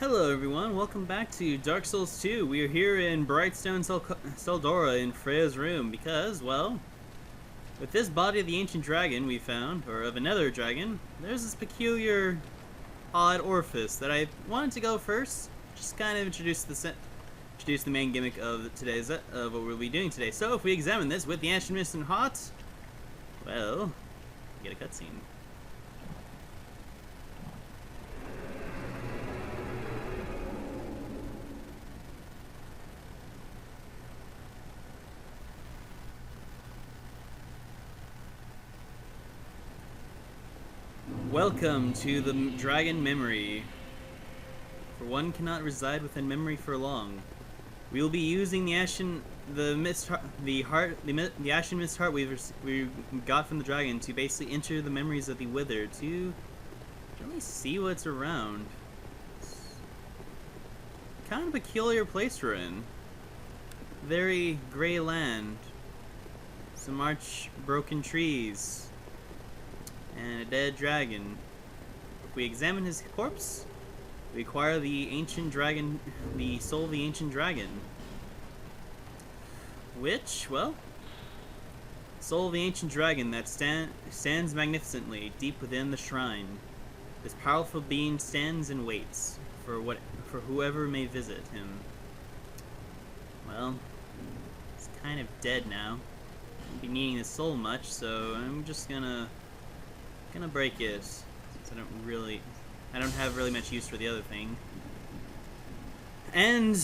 Hello everyone, welcome back to Dark Souls 2. We are here in Brightstone Seldora in Freya's room because, well, with this body of the ancient dragon we found, or of another dragon, there's this peculiar, odd orifice that I wanted to go first, just kind of introduce the main gimmick of what we'll be doing today. So if we examine this with the instruments and hot, well, we get a cutscene. Welcome to the Dragon Memory. For one cannot reside within memory for long. We will be using the Ashen Mist Heart we got from the dragon to basically enter the memories of the withered to really see what's around. It's kind of a peculiar place we're in. Very gray land. Some broken trees. And a dead dragon. If we examine his corpse, we acquire the soul of the ancient dragon. Which, well, soul of the ancient dragon that stands magnificently deep within the shrine. This powerful being stands and waits for whoever may visit him. Well, he's kind of dead now. Won't be needing his soul much, so I'm just gonna break it, since I don't have really much use for the other thing. And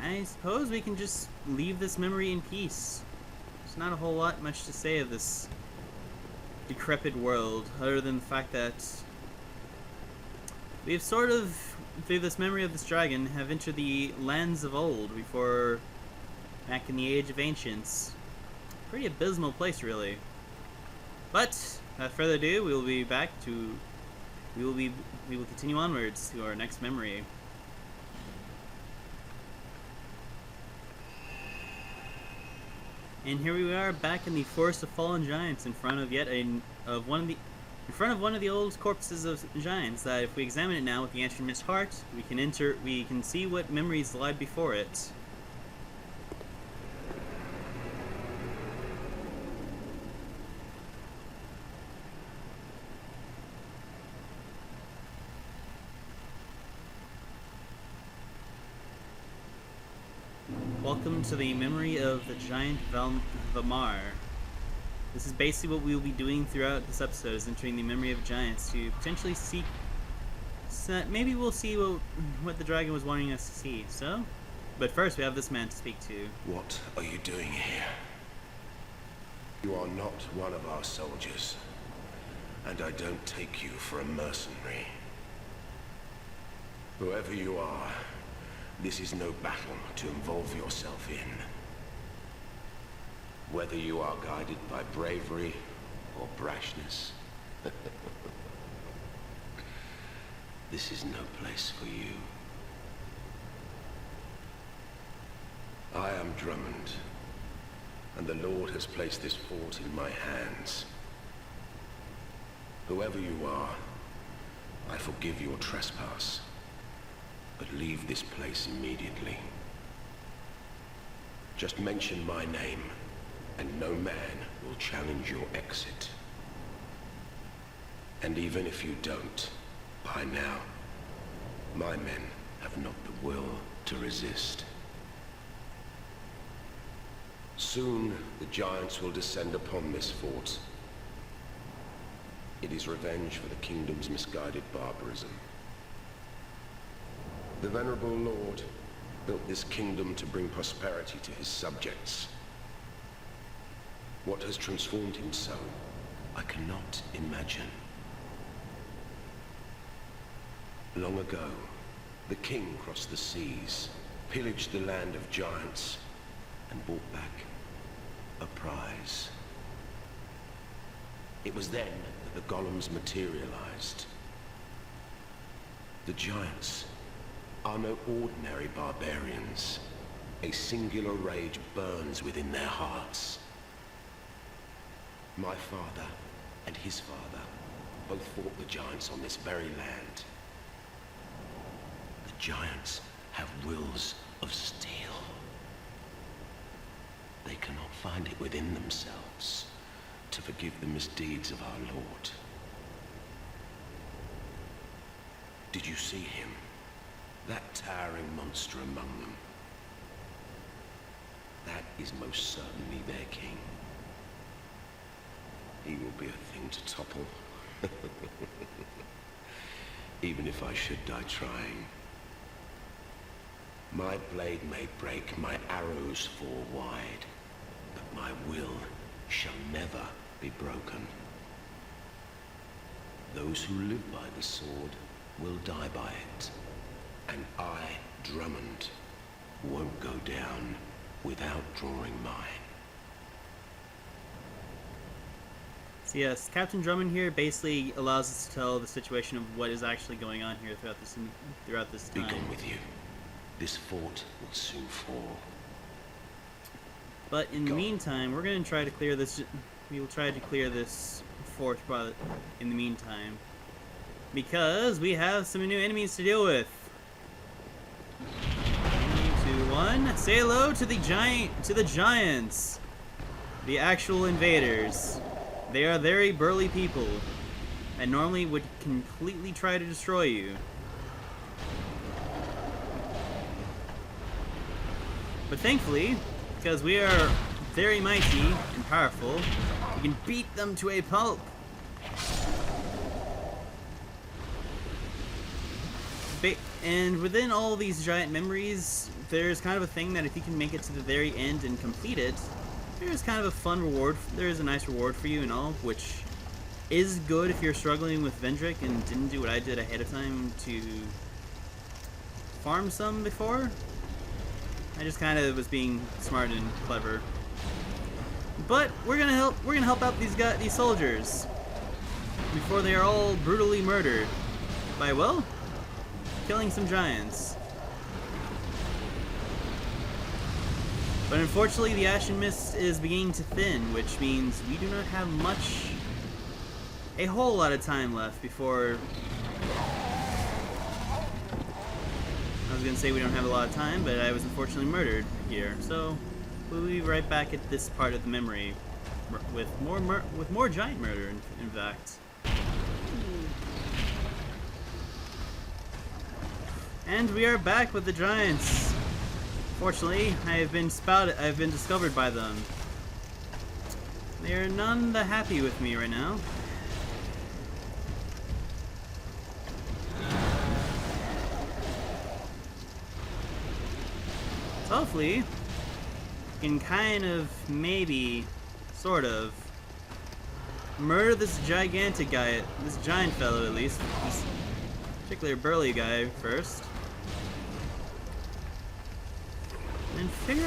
I suppose we can just leave this memory in peace. There's not a whole lot much to say of this decrepit world, other than the fact that we've sort of, through this memory of this dragon, have entered the lands of old before, back in the Age of Ancients. Pretty abysmal place, really. But without further ado, we will continue onwards to our next memory. And here we are back in the Forest of Fallen Giants in front of one of the old corpses of giants that, if we examine it now with the instrument's heart, we can see what memories lied before it. Welcome to the memory of the giant Vamar. This is basically what we will be doing throughout this episode, is entering the memory of giants to potentially seek... maybe we'll see what the dragon was wanting us to see, so... But first we have this man to speak to. What are you doing here? You are not one of our soldiers, and I don't take you for a mercenary. Whoever you are, this is no battle to involve yourself in. Whether you are guided by bravery or brashness, this is no place for you. I am Drummond, and the Lord has placed this fort in my hands. Whoever you are, I forgive your trespass. But leave this place immediately. Just mention my name, and no man will challenge your exit. And even if you don't, by now, my men have not the will to resist. Soon, the giants will descend upon this fort. It is revenge for the kingdom's misguided barbarism. The venerable Lord built this kingdom to bring prosperity to his subjects. What has transformed him so, I cannot imagine. Long ago, the king crossed the seas, pillaged the land of giants, and brought back a prize. It was then that the golems materialized. The giants are no ordinary barbarians. A singular rage burns within their hearts. My father and his father both fought the giants on this very land. Giants have wills of steel. They cannot find it within themselves to forgive the misdeeds of our Lord. Did you see him? That towering monster among them. That is most certainly their king. He will be a thing to topple. Even if I should die trying. My blade may break, my arrows fall wide, but my will shall never be broken. Those who live by the sword will die by it, and I, Drummond, won't go down without drawing mine. So yes, Captain Drummond here basically allows us to tell the situation of what is actually going on here throughout this time. Be gone with you. This fort will soon fall. But in the meantime, we're going to try to clear this. We will try to clear this fort in the meantime, because we have some new enemies to deal with. 3, 2, 1. Say hello to the giants, the actual invaders. They are very burly people, and normally would completely try to destroy you. But thankfully, because we are very mighty and powerful, we can beat them to a pulp. And within all these giant memories, there's kind of a thing that if you can make it to the very end and complete it, there's kind of a fun reward. There is a nice reward for you and all, which is good if you're struggling with Vendrick and didn't do what I did ahead of time to farm some before. I just kind of was being smart and clever. But we're gonna help out these soldiers before they are all brutally murdered by, well, killing some giants. But unfortunately, the Ashen Mist is beginning to thin, which means we do not have a whole lot of time left before. I was gonna say we don't have a lot of time, but I was unfortunately murdered here. So we'll be right back at this part of the memory with more giant murder. In fact. And we are back with the giants. Fortunately, I have been discovered by them. They are none the happy with me right now. So hopefully, you can kind of, maybe, sort of, murder this gigantic guy, this giant fellow at least, this particular burly guy first. And figure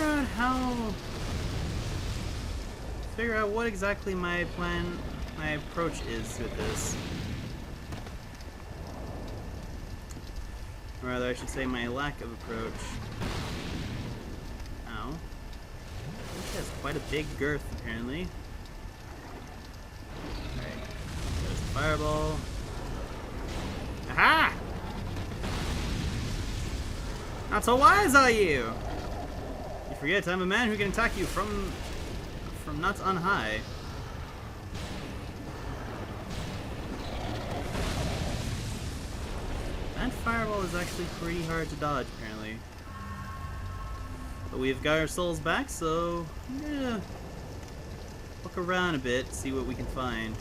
out what exactly my approach is with this. Or rather, I should say my lack of approach. Ow. Which has quite a big girth, apparently. Alright. There's a fireball. Aha! Not so wise, are you? You forget I'm a man who can attack you from not on high. That fireball is actually pretty hard to dodge, apparently. But we've got our souls back, so I'm gonna look around a bit, see what we can find.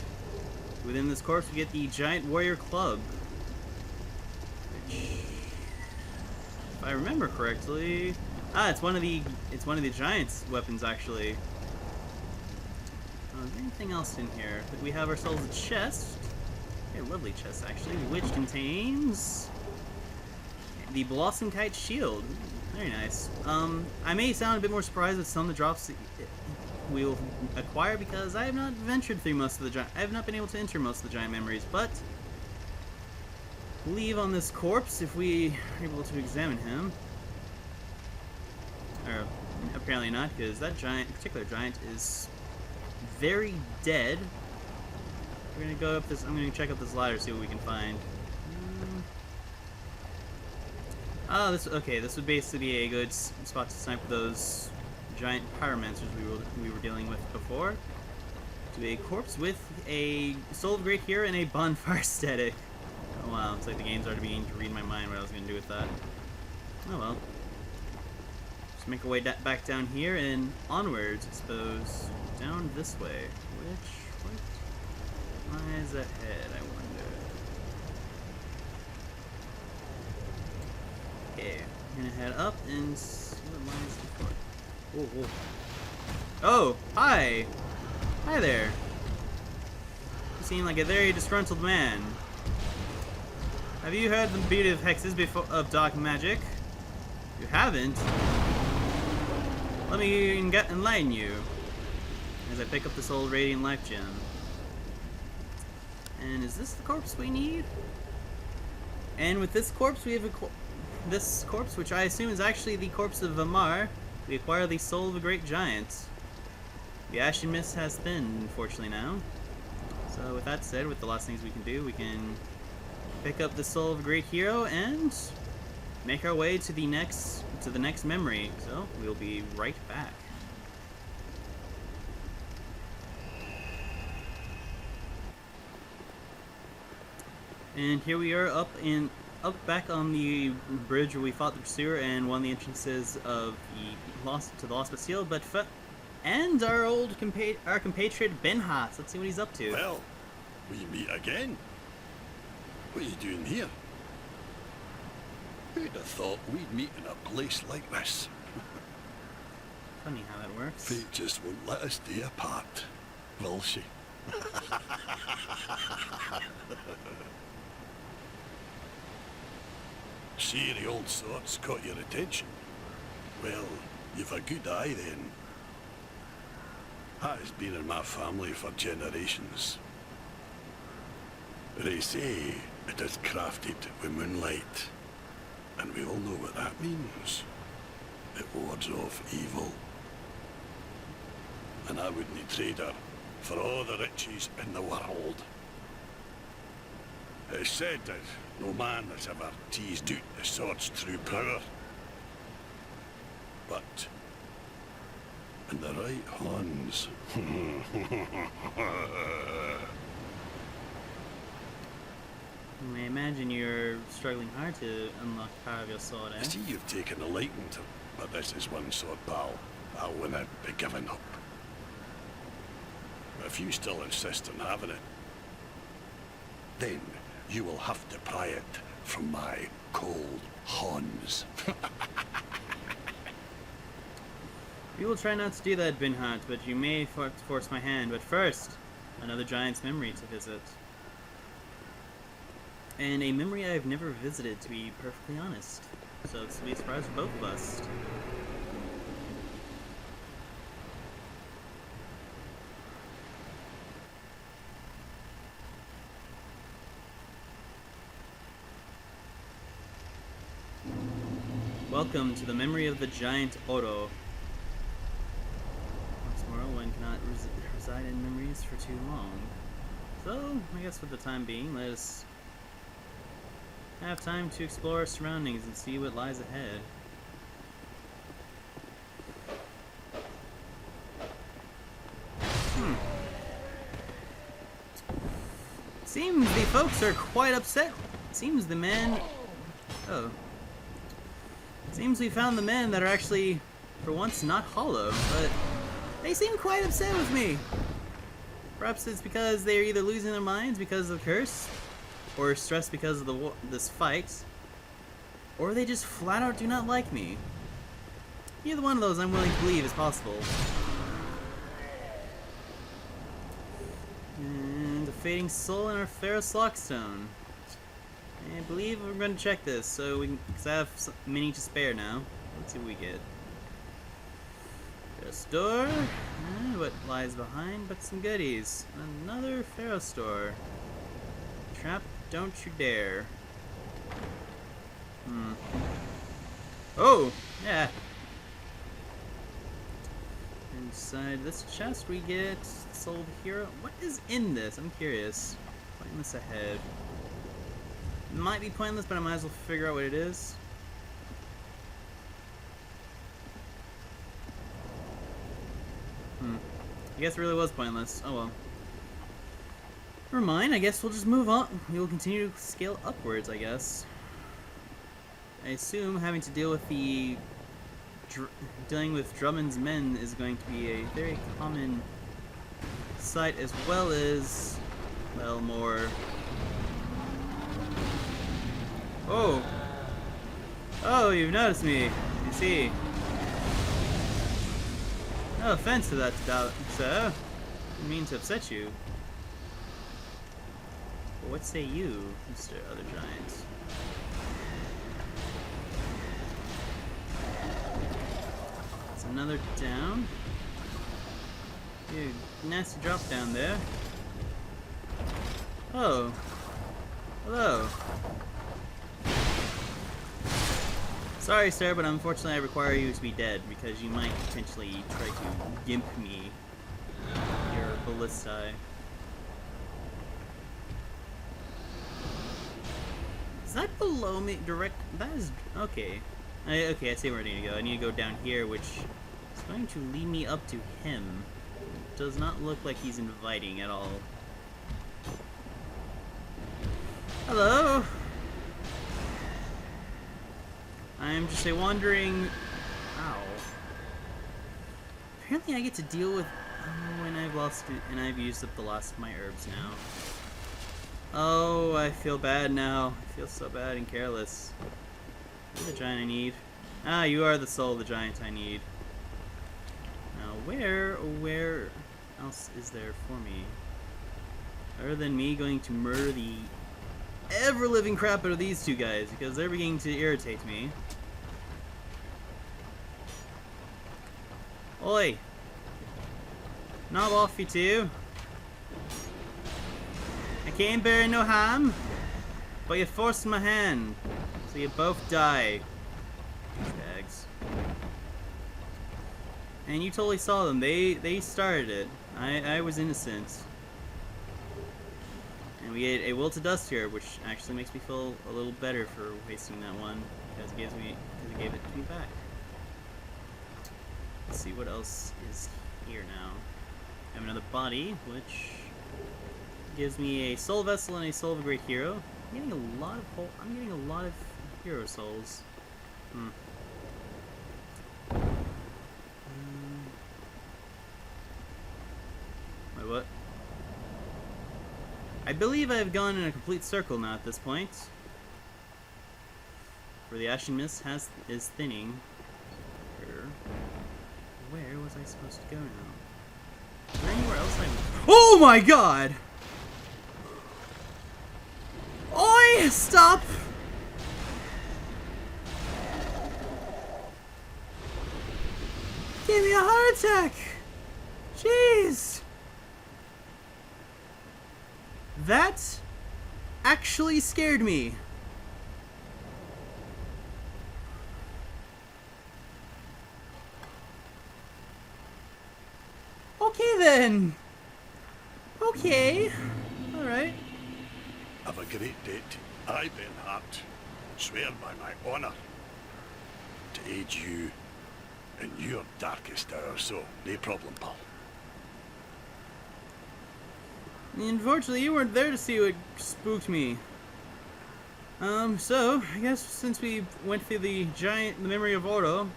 Within this corpse, we get the Giant Warrior Club, which, if I remember correctly, it's one of the giants' weapons, actually. Is there anything else in here? We have ourselves a chest. A lovely chest, actually, which contains the Blossom Kite Shield. Very nice. I may sound a bit more surprised with some of the drops that we'll acquire, because I have not ventured through most of the I have not been able to enter most of the giant memories, but leave on this corpse if we are able to examine him. Or apparently not, because that particular giant is very dead. We're gonna go up this. I'm gonna check up this ladder, see what we can find. Oh, okay. This would basically be a good spot to snipe those giant pyromancers we were dealing with before. To a corpse with a Soul of a Great Hero and a bonfire static. Oh wow, it's like the game's already beginning to read my mind what I was going to do with that. Oh well. Just make our way back down here and onwards, I suppose. Down this way. What lies ahead, I wonder. Okay, I'm gonna head up and see what lies before. Whoa, whoa. Oh, hi! Hi there. You seem like a very disgruntled man. Have you heard the beauty of hexes of dark magic? If you haven't, let me enlighten you. As I pick up this old Radiant Life Gem. And is this the corpse we need? And with this corpse, we have this corpse, which I assume is actually the corpse of Vamar. We acquire the soul of a great giant. The Ashen Mist has thinned, unfortunately, now. So with that said, with the last things we can do, we can pick up the soul of a great hero and make our way to the next memory. So we'll be right back. And here we are up back on the bridge where we fought the pursuer and one of the entrances of the Lost Bastille, and our compatriot Benhat. Let's see what he's up to. Well, we meet again. What are you doing here? Who'd have thought we'd meet in a place like this? Funny how that works. Fate just won't let us stay apart, will she? See, the old sword's caught your attention. Well, you've a good eye then. That has been in my family for generations. They say it is crafted with moonlight, and we all know what that means. It wards off evil. And I wouldn't trade her for all the riches in the world. It's said that no man has ever teased out the sword's true power. But in the right hands. I imagine you're struggling hard to unlock the power of your sword, eh? I see you've taken a liking to, but this is one sword, pal. I wouldn't be giving up. If you still insist on having it, then you will have to pry it from my cold hands. We will try not to do that, Binhat, but you may force my hand. But first, another giant's memory to visit. And a memory I've never visited, to be perfectly honest. So this will be a surprise for both of us. Welcome to the memory of the giant Oro. Once more, one cannot reside in memories for too long. So, I guess for the time being, let us have time to explore our surroundings and see what lies ahead. Seems the folks are quite upset. Seems the men... Oh. Seems we found the men that are actually, for once, not hollow, but they seem quite upset with me. Perhaps it's because they are either losing their minds because of the curse, or stressed because of this fight, or they just flat out do not like me. Either one of those I'm willing to believe is possible. And the fading soul in our Ferrous Lockstone. I believe we're going to check this, so we can, because I have many to spare now. Let's see what we get. Ferrous door. What lies behind but some goodies. Another Ferrous door. Trap, don't you dare. Oh, yeah. Inside this chest we get Soul of the Hero. What is in this? I'm curious. Playing this ahead. It might be pointless, but I might as well figure out what it is. I guess it really was pointless. Oh well. Never mind, I guess we'll just move on. We will continue to scale upwards, I guess. I assume having to deal with the... dealing with Drummond's men is going to be a very common sight, as well as... well, more... Oh! Oh, you've noticed me. You see. No offense to that, sir. Didn't mean to upset you. But what say you, Mr. Other Giant? That's another down. Dude, nasty drop down there. Oh. Hello. Sorry, sir, but unfortunately I require you to be dead because you might potentially try to gimp me. Your ballistae. Is that below me? Direct? That is... okay. Okay, I see where I need to go. I need to go down here, which is going to lead me up to him. Does not look like he's inviting at all. Hello? I am just a wandering... ow. Apparently I get to deal with... oh, and I've lost it, and I've used up the last of my herbs now. Oh, I feel bad now. I feel so bad and careless. You're the giant I need. Ah, you are the soul of the giant I need. Now, where else is there for me? Other than me going to murder the ever-living crap out of these two guys, because they're beginning to irritate me. Oi! Knob off, you two. I can't bear no harm, but you forced my hand, so you both die. Bags. And you totally saw them. They started it. I was innocent. And we get a will to dust here, which actually makes me feel a little better for wasting that one, because it gave it to me back. Let's see what else is here now. I have another body, which gives me a soul vessel and a soul of a great hero. I'm getting a lot of hero souls. Wait, what? I believe I have gone in a complete circle now at this point. For the ashen mist is thinning. Where was I supposed to go now? Is there anywhere else Oh my god! Oi! Stop! Give me a heart attack! Jeez! That actually scared me. Okay then. Okay. Alright. Have a great date. I, Ben Hart, swear by my honor to aid you in your darkest hour, so no problem, pal. Unfortunately, you weren't there to see what spooked me. So, I guess since we went through the memory of Oro,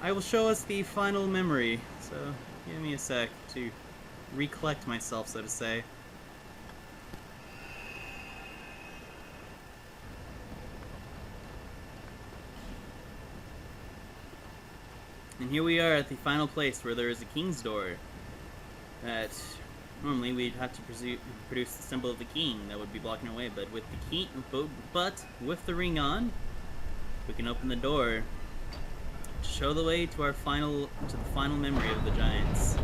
I will show us the final memory. So, give me a sec to recollect myself, so to say. And here we are at the final place where there is a king's door. That normally we'd have to produce the symbol of the king that would be blocking our way, but with the key, but with the ring on, we can open the door to show the way to the final memory of the giants.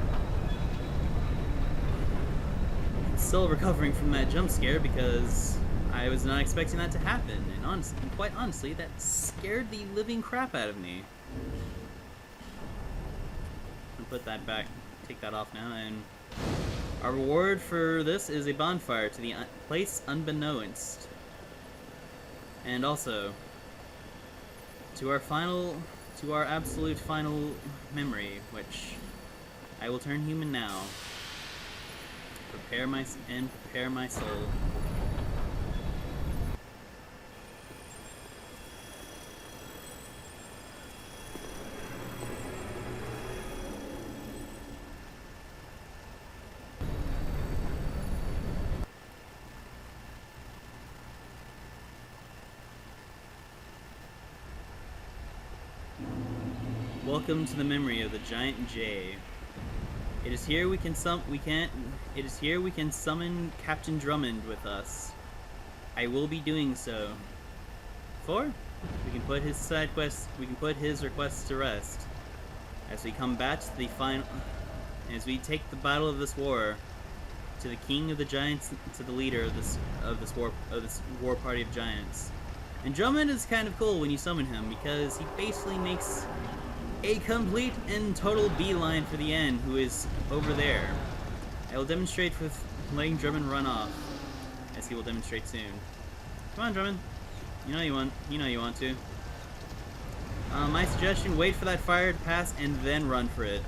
I'm still recovering from that jump scare because I was not expecting that to happen, and quite honestly, that scared the living crap out of me. I'll put that back, take that off now, and our reward for this is a bonfire to the place unbeknownst. And also, to our absolute final memory, which I will turn human now. Prepare my soul. Welcome to the memory of the giant J. It is here we can summon Captain Drummond with us. I will be doing so. For we can put his requests to rest. As we combat the final as we take the battle of this war to the king of the giants, to the leader of this war party of giants. And Drummond is kind of cool when you summon him because he basically makes a complete and total beeline for the end, who is over there. I will demonstrate with letting Drummond run off, as he will demonstrate soon. Come on, Drummond. You know you want to. My suggestion: wait for that fire to pass and then run for it.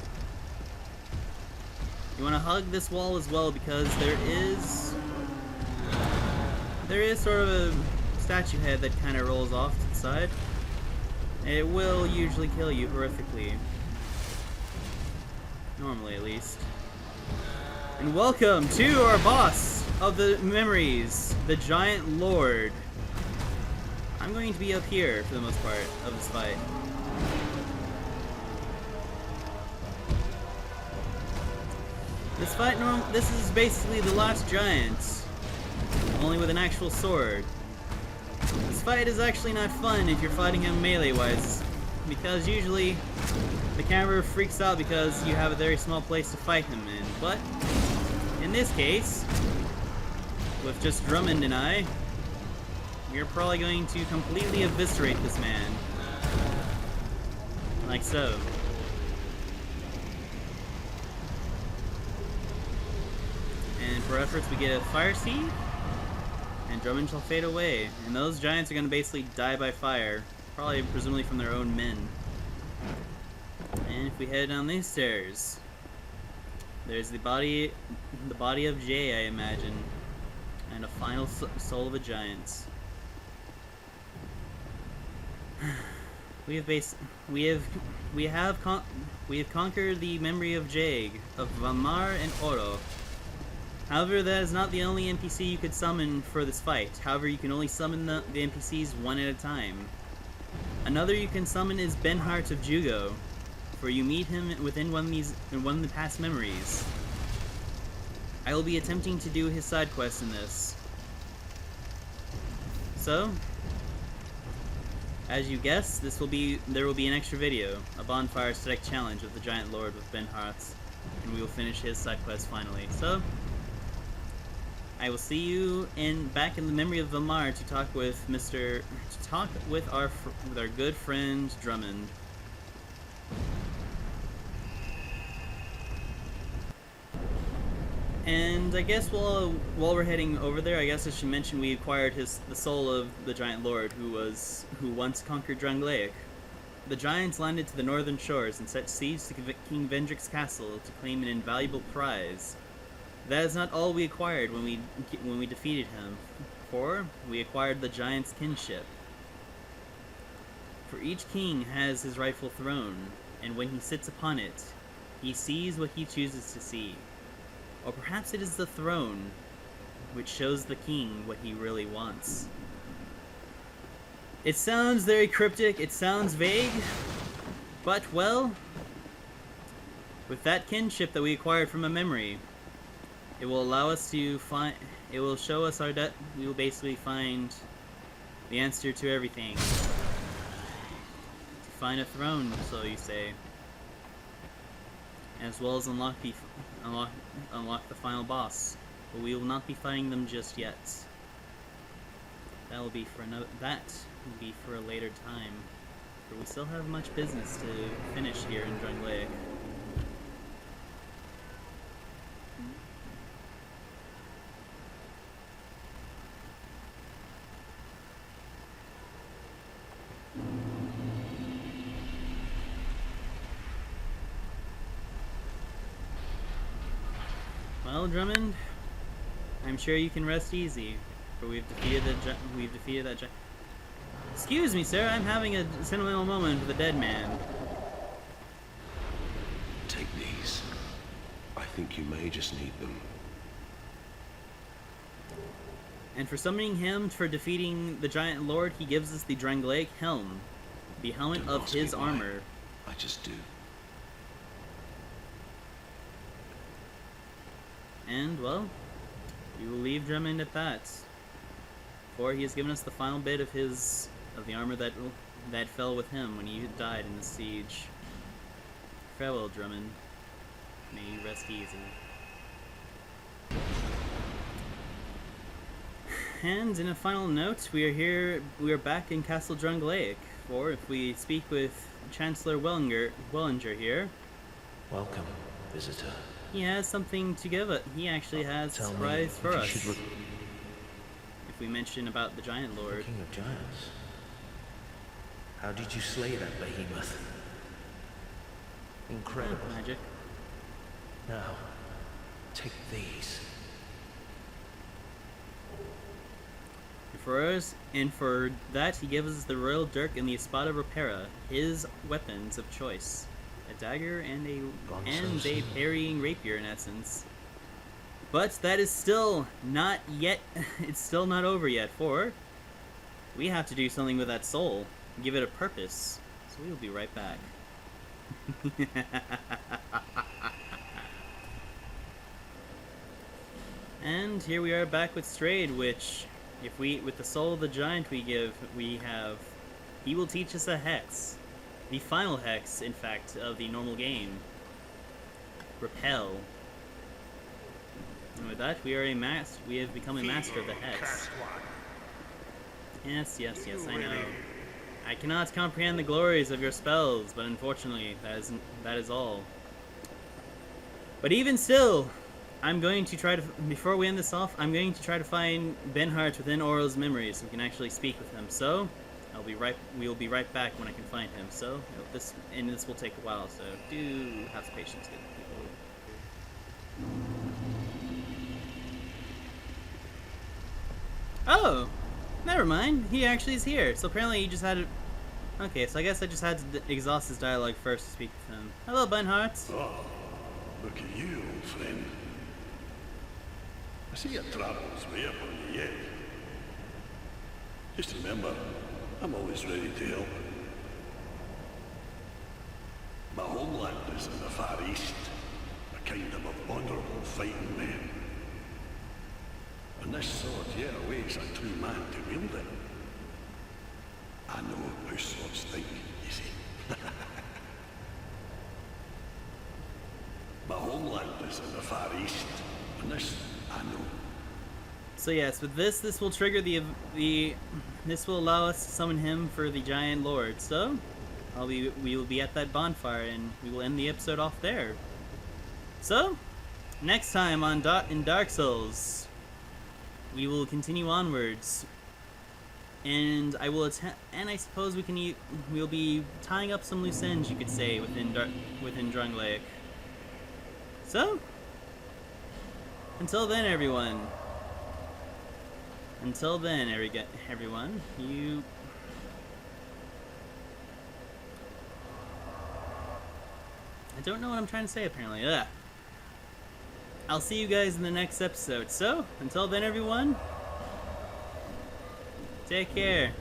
You want to hug this wall as well because there is sort of a statue head that kind of rolls off to the side. It will usually kill you horrifically. Normally, at least. And welcome to our boss of the memories, the Giant Lord. I'm going to be up here for the most part of this fight. This is basically the last giant, only with an actual sword. This fight is actually not fun if you're fighting him melee-wise, because usually the camera freaks out because you have a very small place to fight him in. But in this case, with just Drummond and I, we're probably going to completely eviscerate this man. Like so. And for efforts we get a fire seed, and Drummond shall fade away. And those giants are going to basically die by fire, probably presumably from their own men. And if we head down these stairs, there's the body of Jay, I imagine, and a final soul of a giant. We have conquered the memory of Jag, of Vamar and Oro. However, that is not the only NPC you could summon for this fight. However, you can only summon the NPCs one at a time. Another you can summon is Benhart of Jugo, for you meet him within one of the past memories. I will be attempting to do his side quest in this. So, as you guessed, there will be an extra video, a bonfire select challenge of the Giant Lord with Benhart, and we will finish his side quest finally. So, I will see you back in the memory of Vamar to talk with our good friend Drummond. And I guess while we're heading over there, I guess I should mention we acquired the soul of the Giant Lord who once conquered Drangleic. The giants landed to the northern shores and set siege to King Vendrick's castle to claim an invaluable prize. That is not all we acquired when we defeated him, for we acquired the giant's kinship. For each king has his rightful throne, and when he sits upon it, he sees what he chooses to see. Or perhaps it is the throne which shows the king what he really wants. It sounds very cryptic, it sounds vague, but, well, with that kinship that we acquired from a memory, it will allow us to find, it will show us we will basically find the answer to everything. To find a throne, so you say. As well as unlock the final boss. But we will not be fighting them just yet. That will be for a later time. For we still have much business to finish here in Drangleic. Well, Drummond, I'm sure you can rest easy, for we've defeated that giant. Excuse me, sir. I'm having a sentimental moment with a dead man. Take these. I think you may just need them. And for summoning him for defeating the giant lord, he gives us the Drangleic helm, the helmet Don't of ask me his why. armor. I just do. And, well, we will leave Drummond at that. For he has given us the final bit of the armor that fell with him when he died in the siege. Farewell, Drummond. May you rest easy. And in a final note, we are back in Castle Drangleic. For if we speak with Chancellor Wellinger here, Welcome, visitor. he has something to give it. He actually has a Tell me surprise for what you us. should If we mention about the giant lord. King of Giants. How did you slay that behemoth? Incredible. Magic. Now, take these. For that, he gives us the royal dirk and the espada repara, his weapons of choice. A dagger and a parrying rapier, in essence. But that is still not yet. It's still not over yet. For we have to do something with that soul, give it a purpose. So we will be right back. And here we are back with Strayed, which, if with the soul of the giant we have, he will teach us a hex. The final hex, in fact, of the normal game. Repel. And with that, we have become a master of the hex. Yes, I know. I cannot comprehend the glories of your spells, but unfortunately, that is all. But even still, I'm going to try to, before we end this off, I'm going to try to find Benhart within Oral's memory so we can actually speak with him. So, we will be right back when I can find him. So, this will take a while, so do have some patience, good people. Oh! Never mind, he actually is here. So apparently he just had to... Okay, so I guess I just had to exhaust his dialogue first to speak with him. Hello, Benhart. Oh, look at you, old friend. I see your travels way up on you yet. Just remember, I'm always ready to help. My homeland is in the Far East, a kingdom of honourable fighting men. And this sword here awaits a true man to wield it. I know how swords think, you see. My homeland is in the Far East, and this I know. So yes, with this will trigger this will allow us to summon him for the giant lord. So, we will be at that bonfire, and we will end the episode off there. So, next time on in Dark Souls, we will continue onwards, and I suppose we'll be tying up some loose ends, you could say, within Drangleic. So, until then, everyone. Until then, everyone, I don't know what I'm trying to say, apparently. Ugh. I'll see you guys in the next episode. So, until then, everyone, take care.